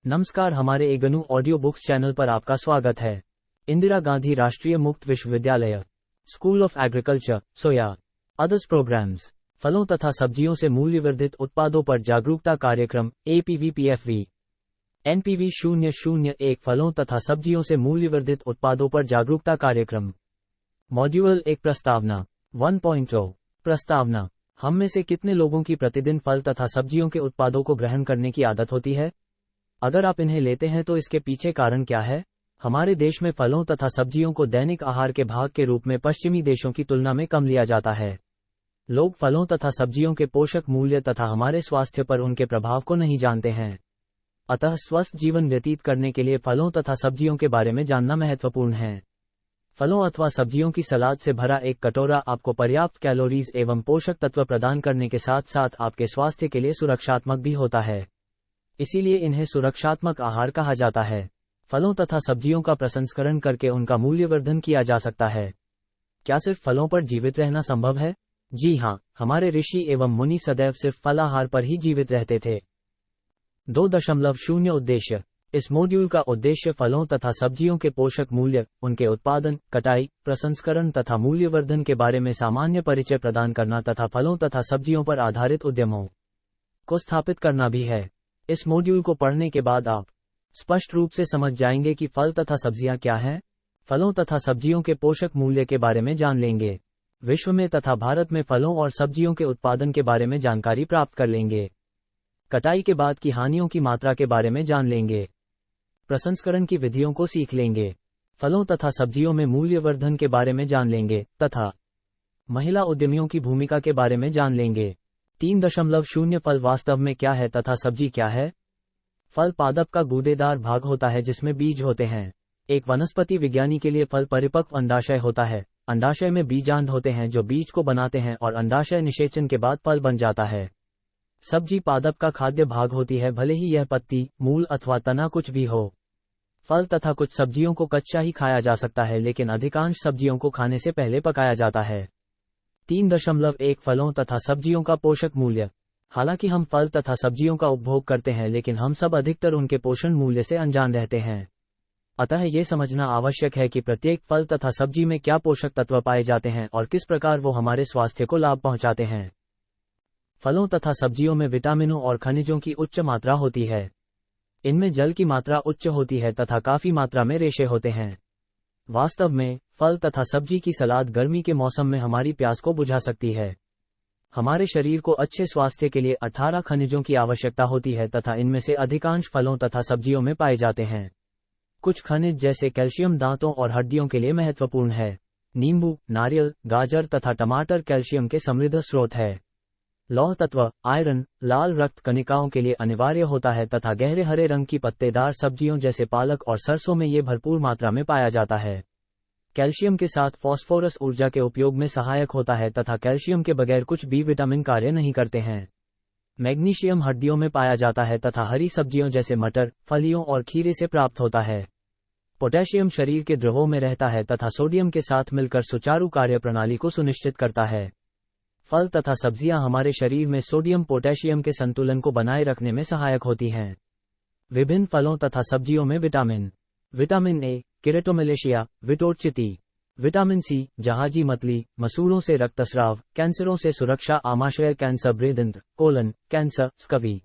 नमस्कार, हमारे एगनू audio books channel पर आपका स्वागत है। Indira Gandhi Rashtriya Mukt Vishwavidyalaya, school of agriculture, soya, others programmes. फलों तथा सब्जियों से मूल्यवर्धित उत्पादों पर जागरूकता कार्यक्रम APVPFV NPV 001 फलों तथा सब्जियों से मूल्यवर्धित उत्पादों पर जागरूकता कार्यक्रम। मॉड्यूल 1 प्रस्तावना 1.0 प्रस्तावना। हम में से कितने लोगों की प्रतिदिन फल तथा सब्जियों के उत्पादों को ग्रहण करने की आदत होती है? अगर आप इन्हें लेते हैं तो इसके पीछे कारण क्या है? हमारे देश में फलों तथा सब्जियों को दैनिक आहार के भाग के रूप में पश्चिमी देशों की तुलना में कम लिया जाता है। लोग फलों तथा सब्जियों के पोषक मूल्य तथा हमारे स्वास्थ्य पर उनके प्रभाव को नहीं जानते हैं। अतः स्वस्थ जीवन व्यतीत करने के लिए फलों तथा सब्जियों के बारे में जानना महत्वपूर्ण है। फलों अथवा सब्जियों की सलाद से भरा एक कटोरा आपको पर्याप्त कैलोरीज एवं पोषक तत्व प्रदान करने के साथ साथ आपके स्वास्थ्य के लिए सुरक्षात्मक भी होता है। इसीलिए इन्हें सुरक्षात्मक आहार कहा जाता है। फलों तथा सब्जियों का प्रसंस्करण करके उनका मूल्यवर्धन किया जा सकता है। क्या सिर्फ फलों पर जीवित रहना संभव है? जी हाँ, हमारे ऋषि एवं मुनि सदैव सिर्फ फलाहार पर ही जीवित रहते थे। 2.0 उद्देश्य। इस मॉड्यूल का उद्देश्य फलों तथा सब्जियों के पोषक मूल्य, उनके उत्पादन, कटाई, प्रसंस्करण तथा मूल्यवर्धन के बारे में सामान्य परिचय प्रदान करना तथा फलों तथा सब्जियों पर आधारित उद्यमों को स्थापित करना भी है। इस मॉड्यूल को पढ़ने के बाद आप स्पष्ट रूप से समझ जाएंगे कि फल तथा सब्जियां क्या हैं। फलों तथा सब्जियों के पोषक मूल्य के बारे में जान लेंगे। विश्व में तथा भारत में फलों और सब्जियों के उत्पादन के बारे में जानकारी प्राप्त कर लेंगे। कटाई के बाद की हानियों की मात्रा के बारे में जान लेंगे। प्रसंस्करण की विधियों को सीख लेंगे। फलों तथा सब्जियों में मूल्यवर्धन के बारे में जान लेंगे तथा महिला उद्यमियों की भूमिका के बारे में जान लेंगे। 3.0 फल वास्तव में क्या है तथा सब्जी क्या है? फल पादप का गूदेदार भाग होता है जिसमें बीज होते हैं। एक वनस्पति विज्ञानी के लिए फल परिपक्व अंडाशय होता है। अंडाशय में बीजांड होते हैं जो बीज को बनाते हैं और अंडाशय निषेचन के बाद फल बन जाता है। सब्जी पादप का खाद्य भाग होती है, भले ही यह पत्ती, मूल अथवा तना कुछ भी हो। फल तथा कुछ सब्जियों को कच्चा ही खाया जा सकता है, लेकिन अधिकांश सब्जियों को खाने से पहले पकाया जाता है। 3.1 फलों तथा सब्जियों का पोषक मूल्य। हालांकि हम फल तथा सब्जियों का उपभोग करते हैं, लेकिन हम सब अधिकतर उनके पोषण मूल्य से अनजान रहते हैं। अतः ये समझना आवश्यक है कि प्रत्येक फल तथा सब्जी में क्या पोषक तत्व पाए जाते हैं और किस प्रकार वो हमारे स्वास्थ्य को लाभ पहुंचाते हैं। फलों तथा सब्जियों में विटामिनों और खनिजों की उच्च मात्रा होती है। इनमें जल की मात्रा उच्च होती है तथा काफी मात्रा में रेशे होते हैं। वास्तव में फल तथा सब्जी की सलाद गर्मी के मौसम में हमारी प्यास को बुझा सकती है। हमारे शरीर को अच्छे स्वास्थ्य के लिए 18 खनिजों की आवश्यकता होती है तथा इनमें से अधिकांश फलों तथा सब्जियों में पाए जाते हैं। कुछ खनिज जैसे कैल्शियम दांतों और हड्डियों के लिए महत्वपूर्ण है। नींबू, नारियल, गाजर तथा टमाटर कैल्शियम के समृद्ध स्रोत है। लौह तत्व, आयरन, लाल रक्त कणिकाओं के लिए अनिवार्य होता है तथा गहरे हरे रंग की पत्तेदार सब्जियों जैसे पालक और सरसों में ये भरपूर मात्रा में पाया जाता है। कैल्शियम के साथ फास्फोरस ऊर्जा के उपयोग में सहायक होता है तथा कैल्शियम के बगैर कुछ भी विटामिन कार्य नहीं करते हैं। मैग्नीशियम हड्डियों में पाया जाता है तथा हरी सब्जियों जैसे मटर, फलियों और खीरे से प्राप्त होता है। पोटेशियम शरीर के द्रवों में रहता है तथा सोडियम के साथ मिलकर सुचारू कार्य प्रणाली को सुनिश्चित करता है। फल तथा सब्जियां हमारे शरीर में सोडियम पोटेशियम के संतुलन को बनाए रखने में सहायक होती हैं। विभिन्न फलों तथा सब्जियों में विटामिन। विटामिन ए, किरेटोमलेशिया, विटोरचिटी। विटामिन सी, जहाजी मतली, मसूड़ों से रक्तस्राव, कैंसरों से सुरक्षा, आमाशय कैंसर, बृहदंत्र, colon cancer, scurvy.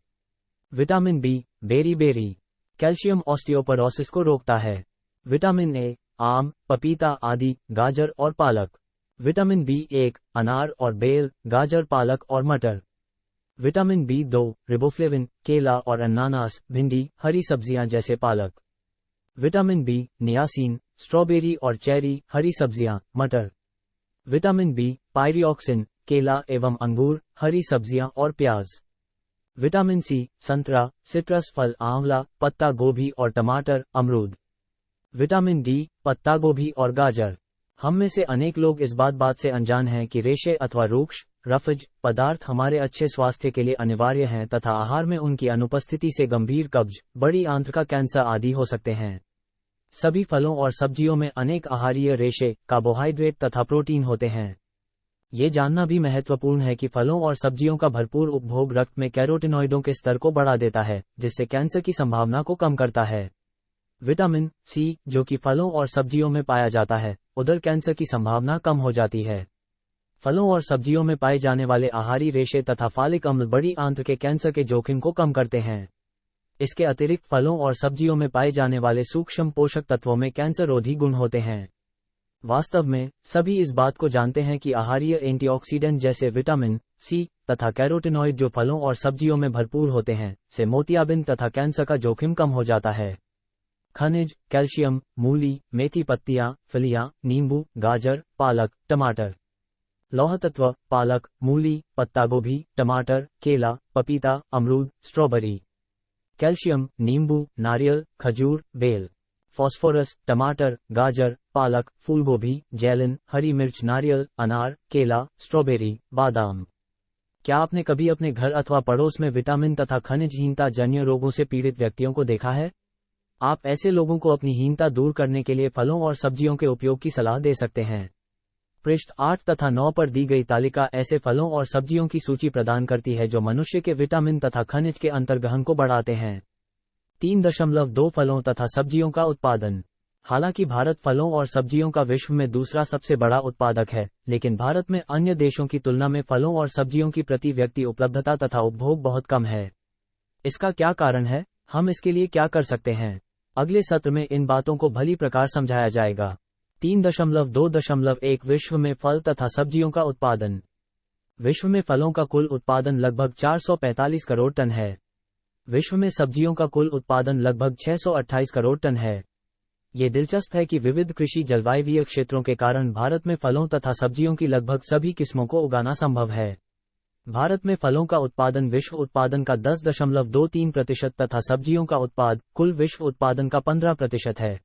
Vitamin B, beri, calcium osteoporosis को रोकता है। विटामिन ए, आम, पपीता आदि, गाजर और पालक। विटामिन बी1, अनार और बेल, गाजर, पालक और मटर। विटामिन बी2, रिबोफ्लेविन, केला और अनानास, भिंडी, हरी सब्जियां जैसे पालक। विटामिन बी, नियासिन, स्ट्रॉबेरी और चेरी, हरी सब्जियां, मटर। विटामिन बी, पायरिऑक्सिन, केला एवं अंगूर, हरी सब्जियां और प्याज। विटामिन सी, संतरा, सिट्रस फल, आंवला, पत्ता गोभी और टमाटर, अमरूद। विटामिन डी, पत्ता गोभी और गाजर। हम में से अनेक लोग इस बात से अनजान हैं कि रेशे अथवा रूक्ष, रफज पदार्थ हमारे अच्छे स्वास्थ्य के लिए अनिवार्य हैं तथा आहार में उनकी अनुपस्थिति से गंभीर कब्ज, बड़ी आंत्र का कैंसर आदि हो सकते हैं। सभी फलों और सब्जियों में अनेक आहारीय रेशे, कार्बोहाइड्रेट तथा प्रोटीन होते हैं। ये जानना भी महत्वपूर्ण है कि फलों और सब्जियों का भरपूर उपभोग रक्त में कैरोटिनॉइडों के स्तर को बढ़ा देता है, जिससे कैंसर की संभावना को कम करता है। विटामिन सी, जो कि फलों और सब्जियों में पाया जाता है, उधर कैंसर की संभावना कम हो जाती है। फलों और सब्जियों में पाए जाने वाले आहारी रेशे तथा फालिक अम्ल बड़ी आंत्र के कैंसर के जोखिम को कम करते हैं। इसके अतिरिक्त फलों और सब्जियों में पाए जाने वाले सूक्ष्म पोषक तत्वों में कैंसर रोधी गुण होते हैं। वास्तव में सभी इस बात को जानते हैं कि आहारीय एंटीऑक्सीडेंट जैसे विटामिन सी तथा कैरोटिनॉइड जो फलों और सब्जियों में भरपूर होते हैं, से मोतियाबिंद तथा कैंसर का जोखिम कम हो जाता है। खनिज, कैल्शियम, मूली, मेथी पत्तियां, फलियां, नींबू, गाजर, पालक, टमाटर। लौह तत्व, पालक, मूली, पत्ता गोभी, टमाटर, केला, पपीता, अमरूद, स्ट्रॉबेरी। कैल्शियम, नींबू, नारियल, खजूर, बेल। फास्फोरस, टमाटर, गाजर, पालक, फूलगोभी, जैलिन, हरी मिर्च, नारियल, अनार, केला, स्ट्रॉबेरी, बादाम। क्या आपने कभी अपने घर अथवा पड़ोस में विटामिन तथा खनिजहीनता जन्य रोगों से पीड़ित व्यक्तियों को देखा है? आप ऐसे लोगों को अपनी हीनता दूर करने के लिए फलों और सब्जियों के उपयोग की सलाह दे सकते हैं। पृष्ठ 8 तथा 9 पर दी गई तालिका ऐसे फलों और सब्जियों की सूची प्रदान करती है जो मनुष्य के विटामिन तथा खनिज के अंतर्ग्रहण को बढ़ाते हैं। 3.2 फलों तथा सब्जियों का उत्पादन। हालांकि भारत फलों और सब्जियों का विश्व में दूसरा सबसे बड़ा उत्पादक है, लेकिन भारत में अन्य देशों की तुलना में फलों और सब्जियों की प्रति व्यक्ति उपलब्धता तथा उपभोग बहुत कम है। इसका क्या कारण है? हम इसके लिए क्या कर सकते हैं? अगले सत्र में इन बातों को भली प्रकार समझाया जाएगा। 3.2.1 विश्व में फल तथा सब्जियों का उत्पादन। विश्व में फलों का कुल उत्पादन लगभग 445 करोड़ टन है। विश्व में सब्जियों का कुल उत्पादन लगभग 628 करोड़ टन है। ये दिलचस्प है कि विविध कृषि जलवायवीय क्षेत्रों के कारण भारत में फलों तथा सब्जियों की लगभग सभी किस्मों को उगाना संभव है। भारत में फलों का उत्पादन विश्व उत्पादन का 10.23% तथा सब्जियों का उत्पाद कुल विश्व उत्पादन का 15% है।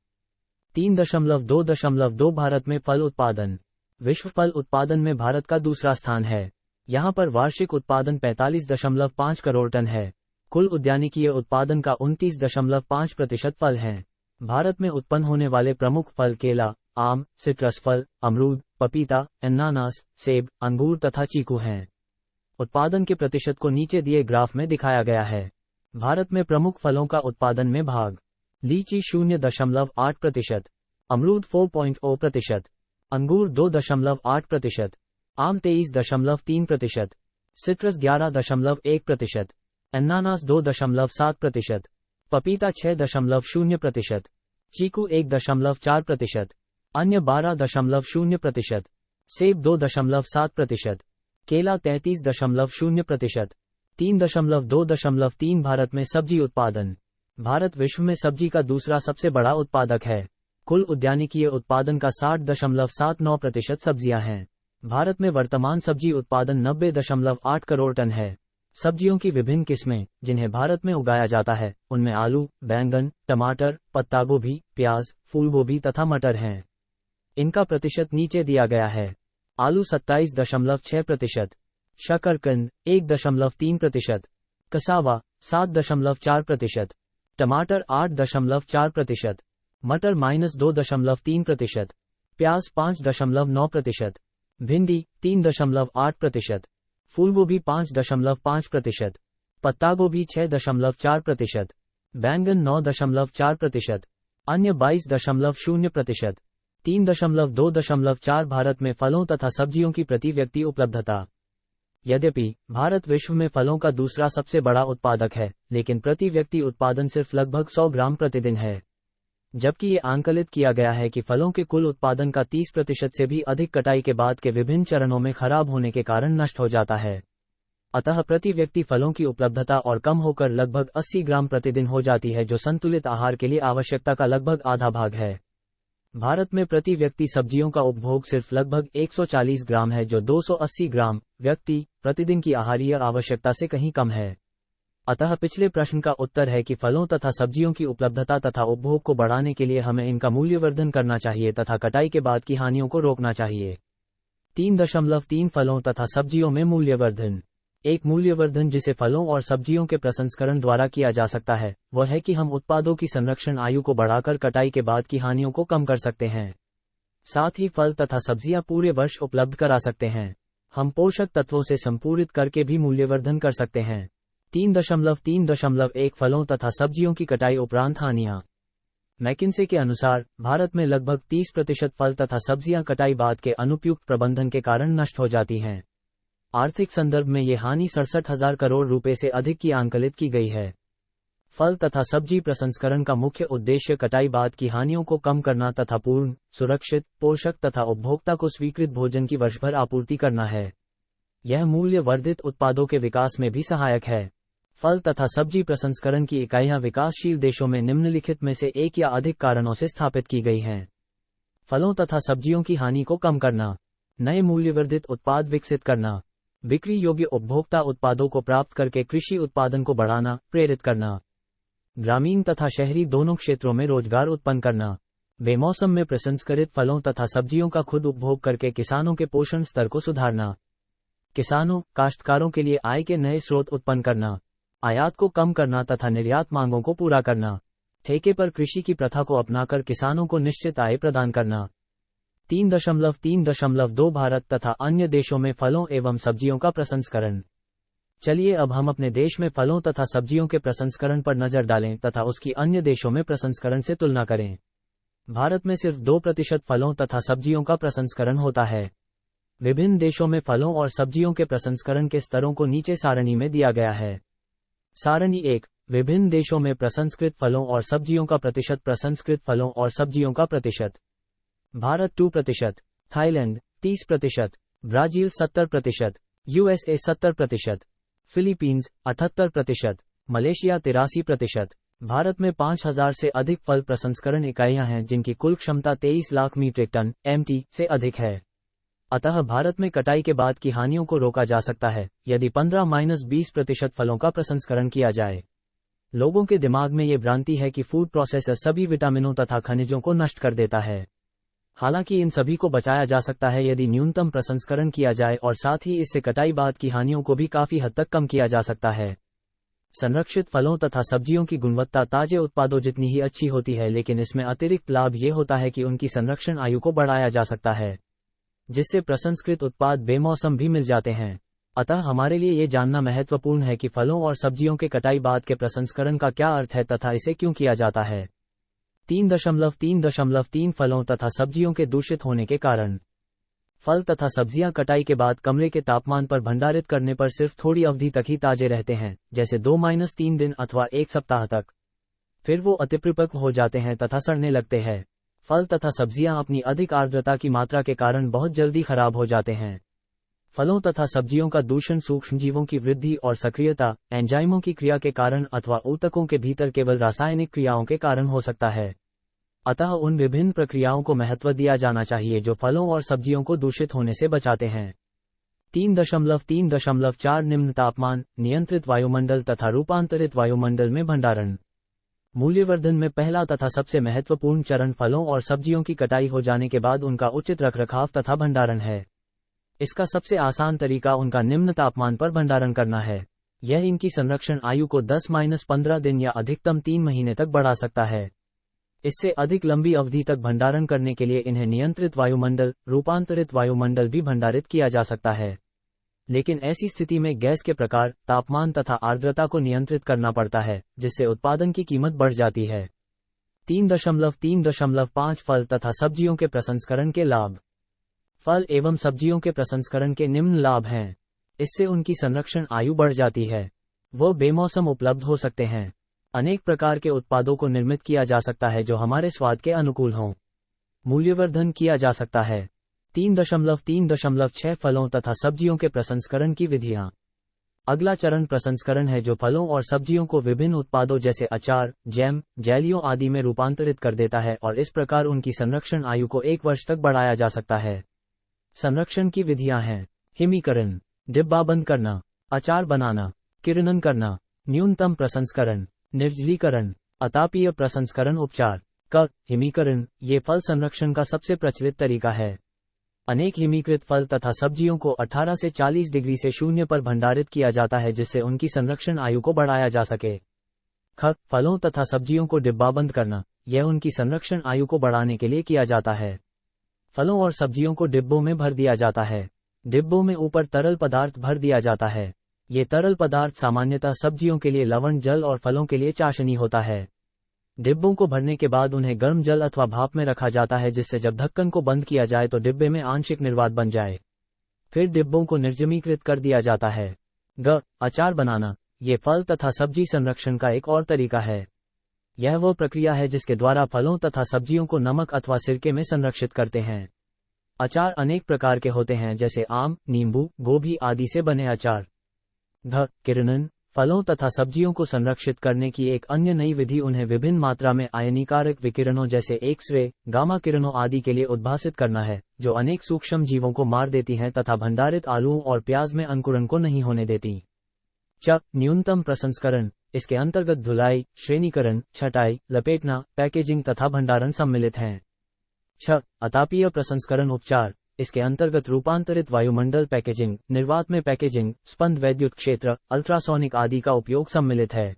3.2.2 भारत में फल उत्पादन। विश्व फल उत्पादन में भारत का दूसरा स्थान है। यहाँ पर वार्षिक उत्पादन 45.5 करोड़ टन है। कुल उद्यानिकीय उत्पादन का 29.5% फल हैं। भारत में उत्पन्न होने वाले प्रमुख फल केला, आम, सिट्रस फल, अमरूद, पपीता, अनानास, सेब, अंगूर तथा चीकू हैं। उत्पादन के प्रतिशत को नीचे दिए ग्राफ में दिखाया गया है। भारत में प्रमुख फलों का उत्पादन में भाग। लीची 0.8%, अमरूद 4.0%, अंगूर 2.8%, आम 23.3%, सिट्रस 11.1%, अनानास 2.7%, पपीता 6.0%, चीकू 1.4%, अन्य 12.0%, सेब 2.7%, केला 33.0%, 3.2.3 भारत में सब्जी उत्पादन। भारत विश्व में सब्जी का दूसरा सबसे बड़ा उत्पादक है। कुल उद्यानिकीय उत्पादन का 60.79% सब्जियां हैं। भारत में वर्तमान सब्जी उत्पादन 90.8 करोड़ टन है। सब्जियों की विभिन्न किस्में जिन्हें भारत में उगाया जाता है, उनमें आलू, बैंगन, टमाटर, पत्ता गोभी, प्याज, फूलगोभी तथा मटर हैं। इनका प्रतिशत नीचे दिया गया है। आलू 27.6%, शकरकंद 1.3%, कसावा 7.4%, टमाटर 8.4%, मटर -2.3%, प्याज 5.9%, भिंडी 3.8%, फूलगोभी 5.5%, पत्तागोभी 6.4%, बैंगन 9.4%, अन्य 22.0%, 3.2.4 भारत में फलों तथा सब्जियों की प्रति व्यक्ति उपलब्धता। यद्यपि भारत विश्व में फलों का दूसरा सबसे बड़ा उत्पादक है, लेकिन प्रति व्यक्ति उत्पादन सिर्फ लगभग 100 ग्राम प्रतिदिन है। जबकि ये आंकलित किया गया है कि फलों के कुल उत्पादन का 30% से भी अधिक कटाई के बाद के विभिन्न चरणों में खराब होने के कारण नष्ट हो जाता है। अतः प्रति व्यक्ति फलों की उपलब्धता और कम होकर लगभग 80 ग्राम प्रतिदिन हो जाती है, जो संतुलित आहार के लिए आवश्यकता का लगभग आधा भाग है। भारत में प्रति व्यक्ति सब्जियों का उपभोग सिर्फ लगभग 140 ग्राम है, जो 280 ग्राम व्यक्ति प्रतिदिन की आहारीय आवश्यकता से कहीं कम है। अतः पिछले प्रश्न का उत्तर है कि फलों तथा सब्जियों की उपलब्धता तथा उपभोग को बढ़ाने के लिए हमें इनका मूल्यवर्धन करना चाहिए तथा कटाई के बाद की हानियों को रोकना चाहिए। 3.3 फलों तथा सब्जियों में मूल्यवर्धन। एक मूल्यवर्धन जिसे फलों और सब्जियों के प्रसंस्करण द्वारा किया जा सकता है, वह है कि हम उत्पादों की संरक्षण आयु को बढ़ाकर कटाई के बाद की हानियों को कम कर सकते हैं। साथ ही फल तथा सब्जियां पूरे वर्ष उपलब्ध करा सकते हैं। हम पोषक तत्वों से संपूरित करके भी मूल्यवर्धन कर सकते हैं। 3.3.1 फलों तथा सब्जियों की कटाई उपरांत हानियां। मैकिन्से के अनुसार भारत में लगभग 30% फल तथा सब्जियां कटाई बाद के अनुपयुक्त प्रबंधन के कारण नष्ट हो जाती हैं। आर्थिक संदर्भ में ये हानि 67,000 करोड़ रुपए से अधिक की आंकलित की गई है। फल तथा सब्जी प्रसंस्करण का मुख्य उद्देश्य कटाई बाद की हानियों को कम करना तथा पूर्ण, सुरक्षित, पोषक तथा उपभोक्ता को स्वीकृत भोजन की वर्षभर आपूर्ति करना है। यह मूल्य वर्धित उत्पादों के विकास में भी सहायक है। फल तथा सब्जी प्रसंस्करण की इकाइयां विकासशील देशों में निम्नलिखित में से एक या अधिक कारणों से स्थापित की गई हैं। फलों तथा सब्जियों की हानि को कम करना, नए मूल्यवर्धित उत्पाद विकसित करना, बिक्री योग्य उपभोक्ता उत्पादों को प्राप्त करके कृषि उत्पादन को बढ़ाना, प्रेरित करना, ग्रामीण तथा शहरी दोनों क्षेत्रों में रोजगार उत्पन्न करना, बेमौसम में प्रसंस्करित फलों तथा सब्जियों का खुद उपभोग करके किसानों के पोषण स्तर को सुधारना, किसानों, काश्तकारों के लिए आय के नए स्रोत उत्पन्न करना, आयात को कम करना तथा निर्यात मांगों को पूरा करना, ठेके पर कृषि की प्रथा को अपनाकर किसानों को निश्चित आय प्रदान करना। 3.3.2 भारत तथा अन्य देशों में फलों एवं सब्जियों का प्रसंस्करण। चलिए अब हम अपने देश में फलों तथा सब्जियों के प्रसंस्करण पर नजर डालें तथा उसकी अन्य देशों में प्रसंस्करण से तुलना करें। भारत में सिर्फ 2% फलों तथा सब्जियों का प्रसंस्करण होता है। विभिन्न देशों में फलों और सब्जियों के प्रसंस्करण के स्तरों को नीचे सारणी में दिया गया है। सारणी 1, विभिन्न देशों में प्रसंस्कृत फलों और सब्जियों का प्रतिशत। प्रसंस्कृत फलों और सब्जियों का प्रतिशत। Bharat 2%, Thailand 30%, Brazil 70%, USA 70%, Philippines 78%, Malaysia 83%। Bharat में 5,000 से अधिक फल प्रसंस्करण इकाइयां हैं जिनकी कुल क्षमता 23 लाख मीट्रिक टन (MT) से अधिक है। अतः भारत में कटाई के बाद की हानियों को रोका जा सकता है यदि 15-20% फलों का प्रसंस्करण किया जाए। लोगों के दिमाग में ये भ्रांति है कि फूड प्रोसेसर सभी विटामिनों तथा खनिजों को नष्ट कर देता है। हालांकि इन सभी को बचाया जा सकता है यदि न्यूनतम प्रसंस्करण किया जाए और साथ ही इससे कटाई बाद की हानियों को भी काफी हद तक कम किया जा सकता है। संरक्षित फलों तथा सब्जियों की गुणवत्ता ताजे उत्पादों जितनी ही अच्छी होती है, लेकिन इसमें अतिरिक्त लाभ ये होता है कि उनकी संरक्षण आयु को बढ़ाया जा सकता है, जिससे प्रसंस्कृत उत्पाद बेमौसम भी मिल जाते हैं। अतः हमारे लिए ये जानना महत्वपूर्ण है कि फलों और सब्जियों के कटाई बाद के प्रसंस्करण का क्या अर्थ है तथा इसे क्यों किया जाता है। 3.3.3 फलों तथा सब्जियों के दूषित होने के कारण। फल तथा सब्जियां कटाई के बाद कमरे के तापमान पर भंडारित करने पर सिर्फ थोड़ी अवधि तक ही ताजे रहते हैं, जैसे 2-3 दिन अथवा 1 सप्ताह तक। फिर वो अतिपरिपक्व हो जाते हैं तथा सड़ने लगते हैं। फल तथा सब्जियां अपनी अधिक आर्द्रता की मात्रा के कारण बहुत जल्दी खराब हो जाते हैं। फलों तथा सब्जियों का दूषण सूक्ष्मजीवों की वृद्धि और सक्रियता, एंजाइमों की क्रिया के कारण अथवा ऊतकों के भीतर केवल रासायनिक क्रियाओं के कारण हो सकता है। अतः उन विभिन्न प्रक्रियाओं को महत्व दिया जाना चाहिए जो फलों और सब्जियों को दूषित होने से बचाते हैं। 3.3.4 निम्न तापमान, नियंत्रित वायुमंडल तथा रूपांतरित वायुमंडल में भंडारण। मूल्यवर्धन में पहला तथा सबसे महत्वपूर्ण चरण फलों और सब्जियों की कटाई हो जाने के बाद उनका उचित रखरखाव तथा भंडारण है। इसका सबसे आसान तरीका उनका निम्न तापमान पर भंडारण करना है। यह इनकी संरक्षण आयु को 10-15 दिन या अधिकतम 3 महीने तक बढ़ा सकता है। इससे अधिक लंबी अवधि तक भंडारण करने के लिए इन्हें नियंत्रित वायुमंडल, रूपांतरित वायुमंडल भी भंडारित किया जा सकता है। लेकिन ऐसी स्थिति में गैस के प्रकार, तापमान तथा आर्द्रता को नियंत्रित करना पड़ता है, जिससे उत्पादन की कीमत बढ़ जाती है। 3.3.5 फल तथा सब्जियों के प्रसंस्करण के लाभ। फल एवं सब्जियों के प्रसंस्करण के निम्न लाभ हैं। इससे उनकी संरक्षण आयु बढ़ जाती है। वो बेमौसम उपलब्ध हो सकते हैं। अनेक प्रकार के उत्पादों को निर्मित किया जा सकता है जो हमारे स्वाद के अनुकूल हों। मूल्यवर्धन किया जा सकता है। 3.3.6 फलों तथा सब्जियों के प्रसंस्करण की विधियां। अगला चरण प्रसंस्करण है जो फलों और सब्जियों को विभिन्न उत्पादों जैसे अचार, जैम, जेलियों आदि में रूपांतरित कर देता है और इस प्रकार उनकी संरक्षण आयु को 1 वर्ष तक बढ़ाया जा सकता है। संरक्षण की विधियां हैं: हिमीकरण, डिब्बाबंद करना, अचार बनाना, किरणन करना, न्यूनतम प्रसंस्करण, निर्जलीकरण, अतापीय प्रसंस्करण उपचार। हिमीकरण, ये फल संरक्षण का सबसे प्रचलित तरीका है। अनेक हिमीकृत फल तथा सब्जियों को 18 से 40 डिग्री से 0 पर भंडारित किया जाता है जिससे उनकी संरक्षण आयु को बढ़ाया जा सके। फलों तथा सब्जियों को डिब्बाबंद करना, यह उनकी संरक्षण आयु को बढ़ाने के लिए किया जाता है। फलों और सब्जियों को डिब्बों में भर दिया जाता है। डिब्बों में ऊपर तरल पदार्थ भर दिया जाता है। ये तरल पदार्थ सामान्यतः सब्जियों के लिए लवण जल और फलों के लिए चाशनी होता है। डिब्बों को भरने के बाद उन्हें गर्म जल अथवा भाप में रखा जाता है, जिससे जब ढक्कन को बंद किया जाए तो डिब्बे में आंशिक निर्वात बन जाए। फिर डिब्बों को निर्जमीकृत कर दिया जाता है। अचार बनाना। ये फल तथा सब्जी संरक्षण का एक और तरीका है। यह वो प्रक्रिया है जिसके द्वारा फलों तथा सब्जियों को नमक अथवा सिरके में संरक्षित करते हैं। अचार अनेक प्रकार के होते हैं, जैसे आम, नींबू, गोभी आदि से बने अचार। किरणन। फलों तथा सब्जियों को संरक्षित करने की एक अन्य नई विधि उन्हें विभिन्न मात्रा में आयनीकारक विकिरणों जैसे एक्स-रे, गामा किरणों आदि के लिए उद्भासित करना है, जो अनेक सूक्ष्म जीवों को मार देती हैं तथा भंडारित आलूओं और प्याज में अंकुरण को नहीं होने देती। न्यूनतम प्रसंस्करण। इसके अंतर्गत धुलाई, श्रेणीकरण, छटाई, लपेटना, पैकेजिंग तथा भंडारण सम्मिलित हैं। अतापीय प्रसंस्करण उपचार। इसके अंतर्गत रूपांतरित वायुमंडल पैकेजिंग, निर्वात में पैकेजिंग, स्पंद वैद्युत क्षेत्र, अल्ट्रासोनिक आदि का उपयोग सम्मिलित है।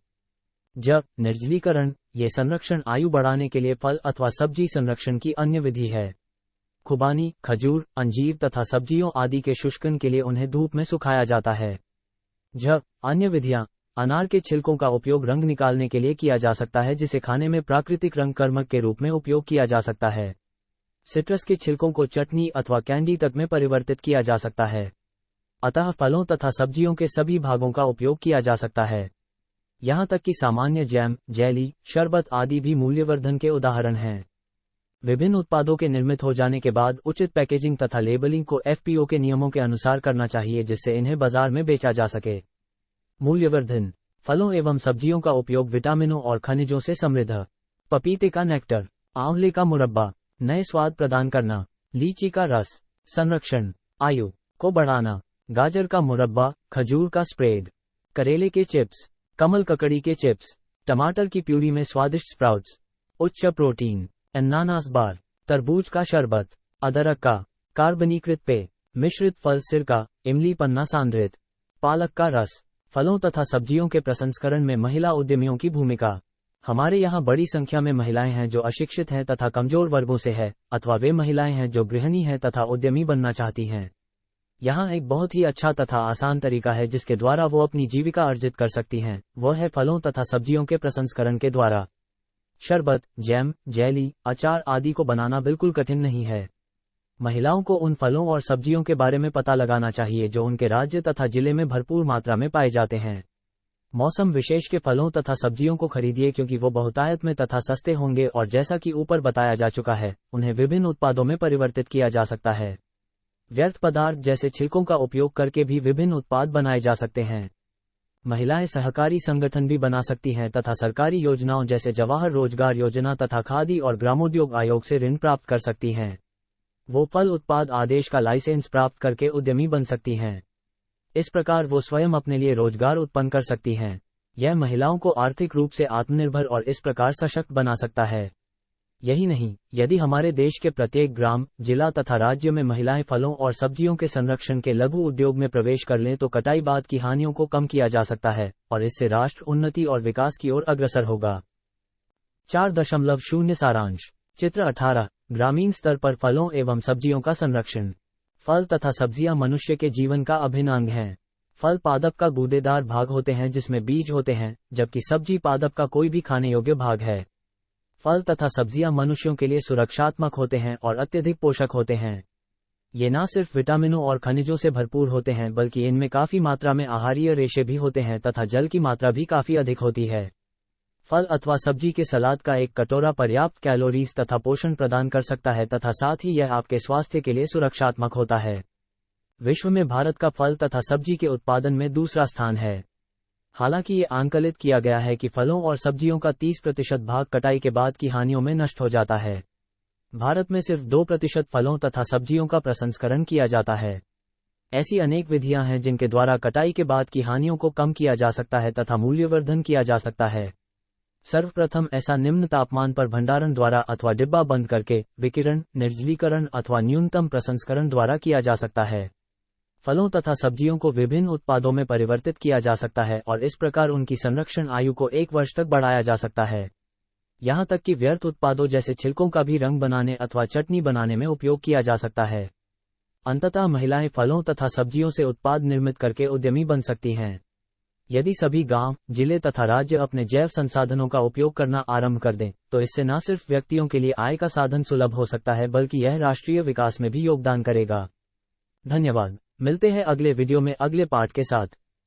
निर्जलीकरण। ये संरक्षण आयु बढ़ाने के लिए फल अथवा सब्जी संरक्षण की अन्य विधि है। खुबानी, खजूर, अंजीर तथा सब्जियों आदि के शुष्कन के लिए उन्हें धूप में सुखाया जाता है। अन्य विधियां। अनार के छिलकों का उपयोग रंग निकालने के लिए किया जा सकता है, जिसे खाने में प्राकृतिक रंग कर्मक के रूप में उपयोग किया जा सकता है। सिट्रस के छिलकों को चटनी अथवा कैंडी तक में परिवर्तित किया जा सकता है। अतः फलों तथा सब्जियों के सभी भागों का उपयोग किया जा सकता है। यहाँ तक कि सामान्य जैम, जेली, शरबत आदि भी मूल्यवर्धन के उदाहरण हैं। विभिन्न उत्पादों के निर्मित हो जाने के बाद उचित पैकेजिंग तथा लेबलिंग को एफपीओ के नियमों के अनुसार करना चाहिए, जिससे इन्हें बाजार में बेचा जा सके। मूल्यवर्धन। फलों एवं सब्जियों का उपयोग विटामिनों और खनिजों से समृद्ध। पपीते का नेक्टर, आंवले का मुरब्बा, नए स्वाद प्रदान करना। लीची का रस, संरक्षण, आयु को बढ़ाना। गाजर का मुरब्बा, खजूर का स्प्रेड, करेले के चिप्स, कमल ककड़ी के चिप्स, टमाटर की प्यूरी में स्वादिष्ट स्प्राउट्स, उच्च प्रोटीन, अनानास बार, तरबूज का शरबत, अदरक का कार्बनीकृत पेय, मिश्रित फल सिरका, इमली पन्ना सांद्रित, पालक का रस। फलों तथा सब्जियों के प्रसंस्करण में महिला उद्यमियों की भूमिका। हमारे यहाँ बड़ी संख्या में महिलाएं हैं जो अशिक्षित हैं तथा कमजोर वर्गों से है, अथवा वे महिलाएं हैं जो गृहिणी हैं तथा उद्यमी बनना चाहती हैं। यहाँ एक बहुत ही अच्छा तथा आसान तरीका है जिसके द्वारा वो अपनी जीविका अर्जित कर सकती हैं, वह है फलों तथा सब्जियों के प्रसंस्करण के द्वारा। शरबत, जैम, जेली, अचार आदि को बनाना बिल्कुल कठिन नहीं है। महिलाओं को उन फलों और सब्जियों के बारे में पता लगाना चाहिए जो उनके राज्य तथा जिले में भरपूर मात्रा में पाए जाते हैं। मौसम विशेष के फलों तथा सब्जियों को खरीदिए, क्योंकि वो बहुतायत में तथा सस्ते होंगे और जैसा कि ऊपर बताया जा चुका है, उन्हें विभिन्न उत्पादों में परिवर्तित किया जा सकता है। व्यर्थ पदार्थ जैसे छिलकों का उपयोग करके भी विभिन्न उत्पाद बनाए जा सकते हैं। महिलाएं सहकारी संगठन भी बना सकती हैं तथा सरकारी योजनाओं जैसे जवाहर रोजगार योजना तथा खादी और ग्रामोद्योग आयोग से ऋण प्राप्त कर सकती हैं। वो फल उत्पाद आदेश का लाइसेंस प्राप्त करके उद्यमी बन सकती हैं। इस प्रकार वो स्वयं अपने लिए रोजगार उत्पन्न कर सकती हैं। यह महिलाओं को आर्थिक रूप से आत्मनिर्भर और इस प्रकार सशक्त बना सकता है। यही नहीं, यदि हमारे देश के प्रत्येक ग्राम, जिला तथा राज्य में महिलाएं फलों और सब्जियों के संरक्षण के लघु उद्योग में प्रवेश कर लें तो कटाई बाद की हानियों को कम किया जा सकता है और इससे राष्ट्र उन्नति और विकास की ओर अग्रसर होगा। 4.0 सारांश। चित्र 18। ग्रामीण स्तर पर फलों एवं सब्जियों का संरक्षण। फल तथा सब्जियां मनुष्य के जीवन का अभिन्न अंग हैं। फल पादप का गूदेदार भाग होते हैं जिसमें बीज होते हैं, जबकि सब्जी पादप का कोई भी खाने योग्य भाग है। फल तथा सब्जियां मनुष्यों के लिए सुरक्षात्मक होते हैं और अत्यधिक पोषक होते हैं। ये न सिर्फ विटामिनों और खनिजों से भरपूर होते हैं, बल्कि इनमें काफी मात्रा में आहारीय रेशे भी होते हैं तथा जल की मात्रा भी काफी अधिक होती है। फल अथवा सब्जी के सलाद का एक कटोरा पर्याप्त कैलोरीज तथा पोषण प्रदान कर सकता है तथा साथ ही यह आपके स्वास्थ्य के लिए सुरक्षात्मक होता है। विश्व में भारत का फल तथा सब्जी के उत्पादन में दूसरा स्थान है। हालांकि ये आंकलित किया गया है कि फलों और सब्जियों का 30% भाग कटाई के बाद की हानियों में नष्ट हो जाता है। भारत में सिर्फ 2% फलों तथा सब्जियों का प्रसंस्करण किया जाता है। ऐसी अनेक विधियां हैं जिनके द्वारा कटाई के बाद की हानियों को कम किया जा सकता है तथा मूल्यवर्धन किया जा सकता है। सर्वप्रथम ऐसा निम्न तापमान पर भंडारण द्वारा अथवा डिब्बा बंद करके, विकिरण, निर्जलीकरण अथवा न्यूनतम प्रसंस्करण द्वारा किया जा सकता है। फलों तथा सब्जियों को विभिन्न उत्पादों में परिवर्तित किया जा सकता है और इस प्रकार उनकी संरक्षण आयु को 1 वर्ष तक बढ़ाया जा सकता है। यहाँ तक कि व्यर्थ उत्पादों जैसे छिलकों का भी रंग बनाने अथवा चटनी बनाने में उपयोग किया जा सकता है। अंततः महिलाएं फलों तथा सब्जियों से उत्पाद निर्मित करके उद्यमी बन सकती हैं। यदि सभी गांव, जिले तथा राज्य अपने जैव संसाधनों का उपयोग करना आरंभ कर दें, तो इससे न सिर्फ व्यक्तियों के लिए आय का साधन सुलभ हो सकता है, बल्कि यह राष्ट्रीय विकास में भी योगदान करेगा। धन्यवाद। मिलते हैं अगले वीडियो में अगले पार्ट के साथ।